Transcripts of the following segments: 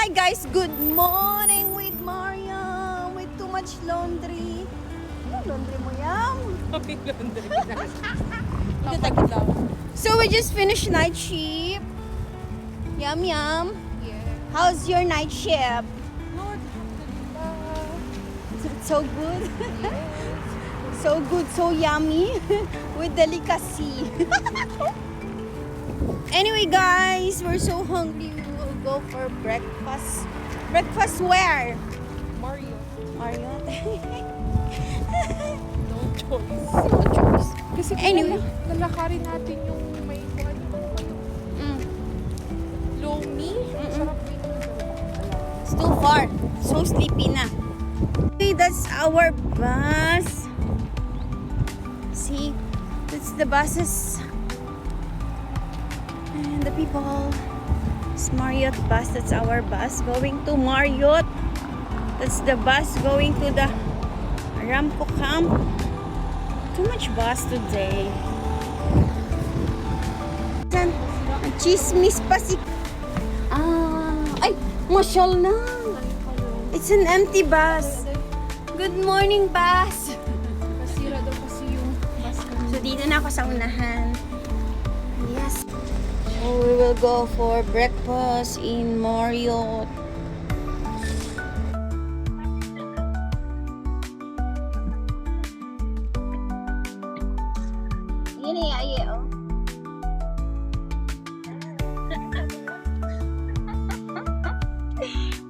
Hi guys, good morning with Mariam. With too much laundry. Ano laundry mo yan? So we just finished night shift. Yum yum. Yeah. How's your night shift? Lord, So good. So good, so yummy. With delicacy. Anyway guys, we're so hungry. We will go for breakfast. Breakfast where? Mario. Marriott. No choice. No choice. Kasi Anyway. lalakarin natin yung may kuha yung Mm. lomi. Sarap dito. It's too far. So sleepy na. Okay, that's our bus. See, that's the buses. And the people. It's Marriott bus. That's our bus going to Marriott. That's the bus going to the Ramco camp. Too much bus today. Ang chismis pa si... Ay! Masyal na! It's an empty bus. Good morning, bus! Nasira daw kasi yung bus kanina. So, dito na ako sa unahan. Yes. So, we will go for breakfast in Marriott. Yun ay oh.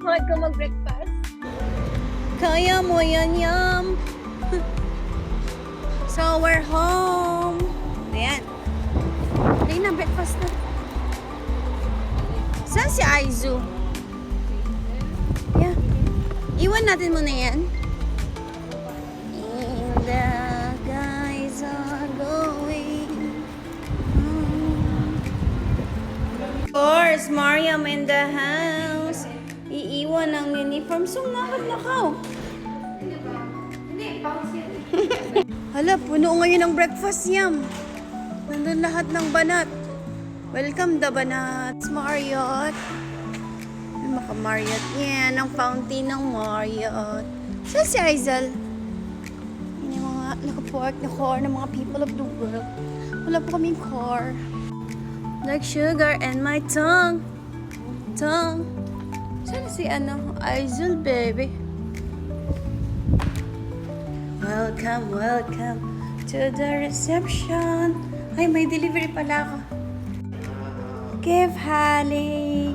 Huwag ka mag-breakfast. Kaya mo yan, yum. So, we're home. Ayan. Hindi na, breakfast na. Saan si Aizu? Yeah. Iwan natin muna yan. And the guys are going home. Of course, Mariam in the house. Iiwan ang uniform. So, nakalakaw. Hala, puno ngayon ang breakfast yam. Nandun lahat ng banat. Welcome the banat. Marriott. Ay, maka-Marriott yan. Ang fountain ng Marriott. Saan si Aizal? Yan yung mga nakapark na car ng mga people of the world. Wala po kaming car. Like sugar and my tongue. Tongue. Saan si Aizal, baby? Welcome, welcome to the reception. Ay, may delivery pala ako. Give Hali.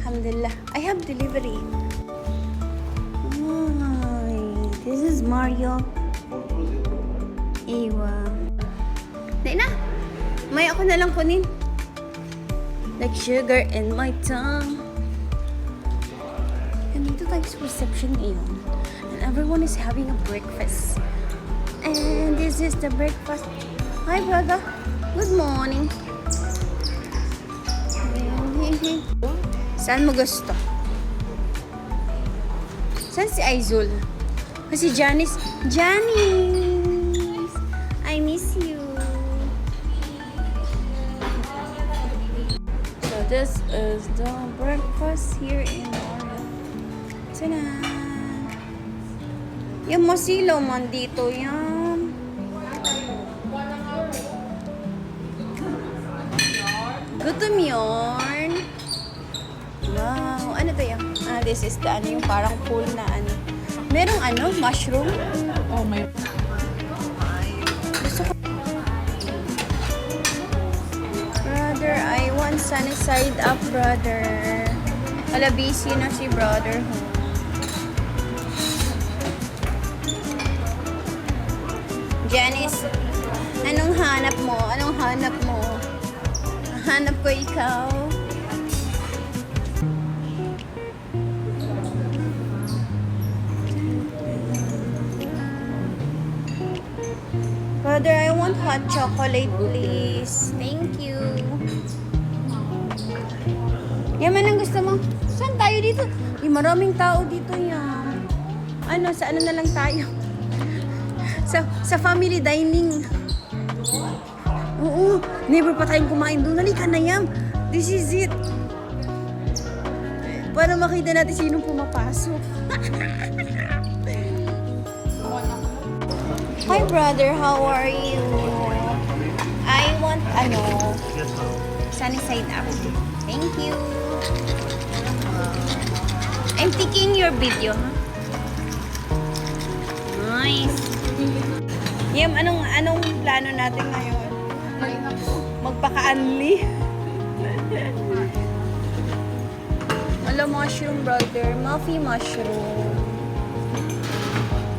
Alhamdulillah. I have delivery. Ay, this is Mario. Iwa. Hindi na. May ako na lang kunin. Like sugar in my tongue. And dito tayo sa reception ngayon. And everyone is having a breakfast. And this is the breakfast. Hi, brother. Good morning. Saan mo gusto? Saan si Aizul? Kasi Janice. Janice! I miss you. So this is the breakfast here in Marriott. Tanan! Yung masilaw man dito yan. Gutom yarn. Wow. Ano to yan? This is the yung parang pool na Merong mushroom. Oh, may... Gusto ko. Brother, I want sunny side up, brother. Wala, busy na si brother. Janice, anong hanap mo? Anong hanap mo? Hanap ko ikaw. Brother, I want hot chocolate, please. Thank you. Yaman ang gusto mo? Saan tayo dito? Maraming tao dito yan. Sa ano na lang tayo? sa family dining. Oo, never pa tayong kumain doon. Halika na yan. This is it. Para makita natin sinong pumapasok. Hi brother, how are you? I want sunny side up. Thank you. I'm taking your video, ha? Nice. Yam, anong plano natin ngayon? Magpaka-unli. Wala mushroom, brother. Muffy mushroom.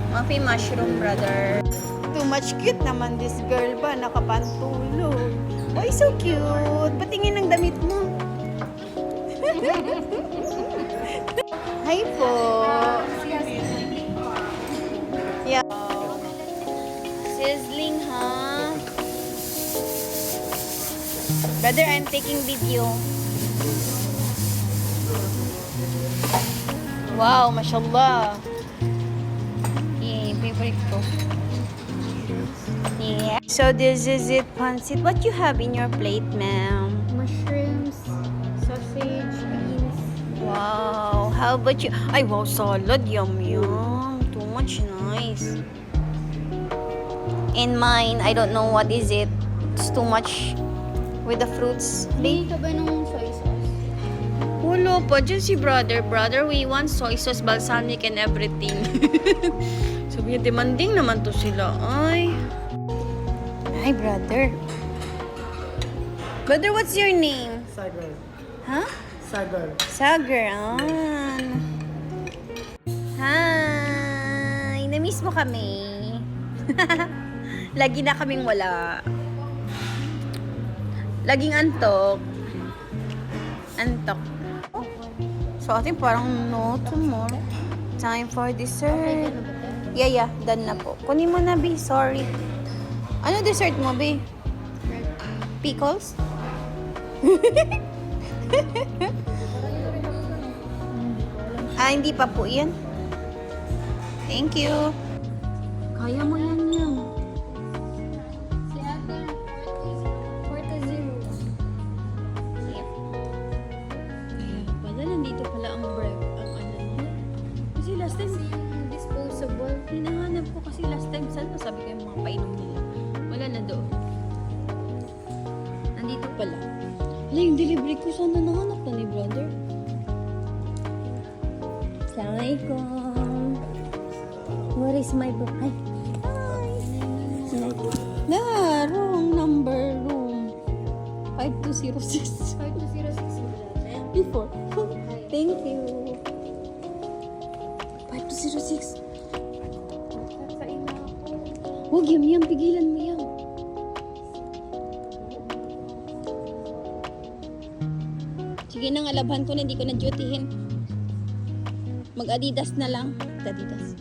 Muffy mushroom, brother. Too much cute naman this girl ba? Nakapantulog. Why so cute? Patingin ng damit mo. Hi po. Yeah. Sizzling, huh? Brother, I'm taking video. Wow, mashallah. Yeah, favorite ko. Yeah. So this is it, pancit. What you have in your plate, ma'am? Mushrooms, sausage, beans. Wow. How about you? Ay, wow, salad. Yum, yum. Too much nice. In mine, I don't know what is it. It's too much with the fruits. Hindi ka ba nung soy sauce? Wala pa. Dyan si brother. Brother, we want soy sauce, balsamic, and everything. Sabi niya, demanding naman to sila. Ay. Hi, brother. Brother, what's your name? Sagar. Huh? Sagar. Sagar. Hi! Na-miss mo kami. Lagi na kaming wala. Laging antok. Antok. So, atin parang no tomorrow. Time for dessert. Yeah, done na po. Kunin mo na, B. Sorry. Ano dessert mo, B? Pickles? Hindi pa po yan. Thank you. Kaya mo yan yan. Si Ate, 4-0. Kaya pala, nandito pala ang bread. Ang ano niya. Kasi last time, Kasi yung disposable. hinahanap ko kasi last time, saan sabi ko yung mga painom nila. Wala na doon. Nandito pala. Hala, yung delivery ko sana nahanap na ni brother. Assalamualaikum. Where is my book? Hi. Hi. Wrong number room. 5206. 5206 Before. Thank you. 5206. Tatsain na ako. Huwag yam, pigilan mo yan. Sige nang alabhan ko na, hindi ko na dutyhin. Mag-Adidas na lang. Adidas.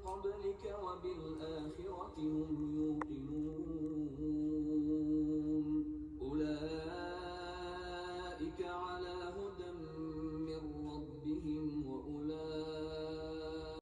قبلك وبالآخرة هم يوقنون